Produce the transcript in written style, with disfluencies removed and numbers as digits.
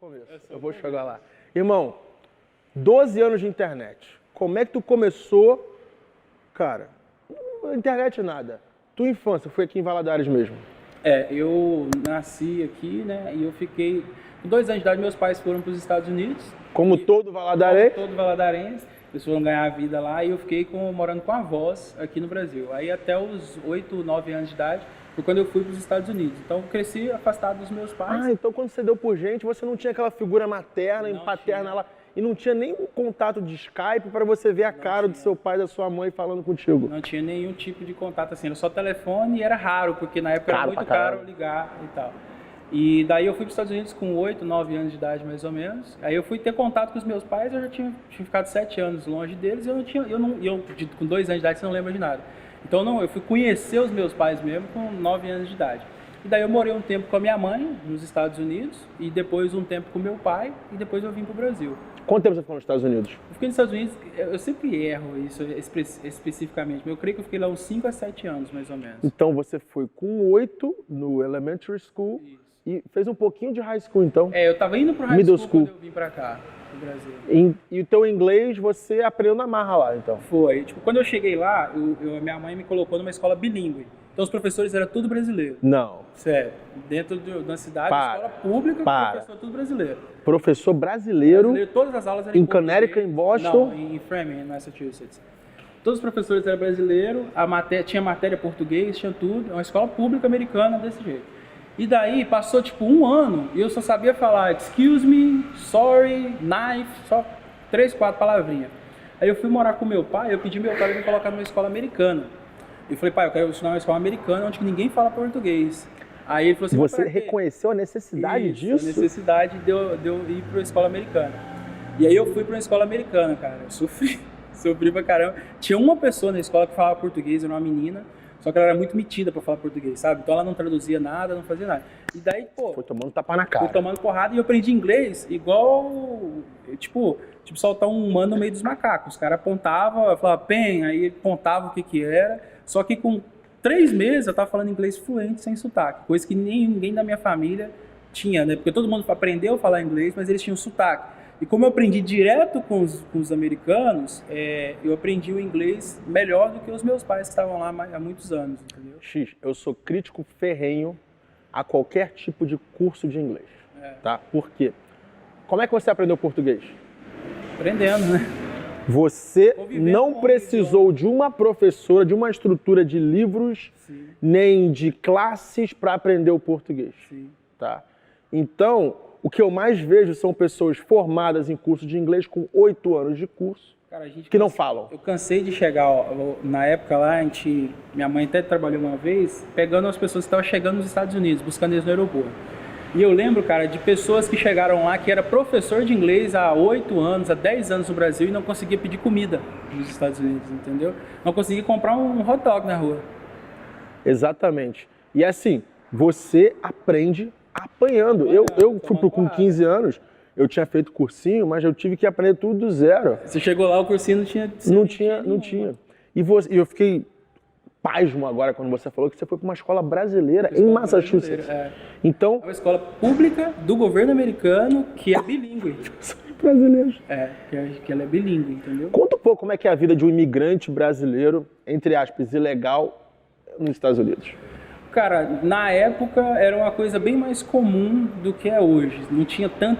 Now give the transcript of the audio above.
começo. Eu vou chegar lá. Irmão, 12 anos de internet. Como é que tu começou? Cara, internet nada. Tua infância foi aqui em Valadares mesmo? Eu nasci aqui, né? E eu fiquei... Com 2 anos de idade, meus pais foram para os Estados Unidos. Como todo valadarense? Todo valadarense. Eles foram ganhar a vida lá e eu fiquei morando com avós aqui no Brasil. Aí até os 8, 9 anos de idade foi quando eu fui para os Estados Unidos. Então eu cresci afastado dos meus pais. Ah, então quando você deu por gente, você não tinha aquela figura materna e paterna lá. E não tinha nem um contato de Skype para você ver a cara do seu pai e da sua mãe falando contigo? Não tinha nenhum tipo de contato assim, era só telefone e era raro, porque na época era muito caro ligar e tal. E daí eu fui para os Estados Unidos com 8, 9 anos de idade mais ou menos. Aí eu fui ter contato com os meus pais, eu já tinha ficado 7 anos longe deles e eu com 2 anos de idade você não lembra de nada. Então eu fui conhecer os meus pais mesmo com 9 anos de idade. E daí eu morei um tempo com a minha mãe nos Estados Unidos e depois um tempo com meu pai e depois eu vim para o Brasil. Quanto tempo você ficou nos Estados Unidos? Eu fiquei nos Estados Unidos, eu sempre erro isso especificamente, mas eu creio que eu fiquei lá uns 5 a 7 anos mais ou menos. Então você foi com 8 no elementary school. Isso. E fez um pouquinho de high school, então? Eu estava indo para o high school quando eu vim para cá, no Brasil. E o teu inglês você aprendeu na marra lá, então? Foi. Tipo, quando eu cheguei lá, minha mãe me colocou numa escola bilíngue. Então os professores eram tudo brasileiro. Não. Sério. Dentro da cidade, escola pública, professor tudo brasileiro. Professor brasileiro? Todas as aulas eram em Connecticut, em Boston? Não, em Framingham, Massachusetts. Todos os professores eram brasileiros, tinha matéria português, tinha tudo. É uma escola pública americana desse jeito. E daí passou tipo 1 ano e eu só sabia falar excuse me, sorry, knife, só 3, 4 palavrinhas. Aí eu fui morar com meu pai, eu pedi meu pai para me colocar numa escola americana. Eu falei, pai, eu quero estudar numa escola americana onde ninguém fala português. Aí ele falou assim, você reconheceu a necessidade disso? A necessidade de eu ir para uma escola americana. E aí eu fui para uma escola americana, cara. Eu sofri pra caramba. Tinha uma pessoa na escola que falava português, era uma menina. Só que ela era muito metida pra falar português, sabe? Então ela não traduzia nada, não fazia nada. E daí, pô... Foi tomando tapa na cara. Fui tomando porrada e eu aprendi inglês igual... Tipo soltar um humano no meio dos macacos. Os caras apontavam, eu falava, pen, aí apontava o que era. Só que com 3 meses eu tava falando inglês fluente, sem sotaque. Coisa que ninguém da minha família tinha, né? Porque todo mundo aprendeu a falar inglês, mas eles tinham sotaque. E como eu aprendi direto com os americanos, eu aprendi o inglês melhor do que os meus pais que estavam lá há muitos anos, entendeu? X, eu sou crítico ferrenho a qualquer tipo de curso de inglês, tá? Por quê? Como é que você aprendeu português? Aprendendo, né? Você não precisou de uma professora, de uma estrutura de livros, nem de classes para aprender o português, tá? Então... O que eu mais vejo são pessoas formadas em curso de inglês com 8 anos de curso, cara, que não falam. Eu cansei de chegar, na época lá, minha mãe até trabalhou uma vez, pegando as pessoas que estavam chegando nos Estados Unidos, buscando eles no aeroporto. E eu lembro, cara, de pessoas que chegaram lá, que era professor de inglês há 8 anos, há 10 anos no Brasil e não conseguia pedir comida nos Estados Unidos, entendeu? Não conseguia comprar um hot dog na rua. Exatamente. E assim, você aprende apanhando. Eu fui com 15 anos, eu tinha feito cursinho, mas eu tive que aprender tudo do zero. Você chegou lá, o cursinho não tinha... Não tinha. E eu fiquei pasmo agora quando você falou que você foi para uma escola brasileira em Massachusetts. Então, é uma escola pública do governo americano que é bilíngue. Brasileiros. Que ela é bilíngue, entendeu? Conta um pouco como é que é a vida de um imigrante brasileiro, entre aspas, ilegal, nos Estados Unidos. Cara, na época era uma coisa bem mais comum do que é hoje. Não tinha tanta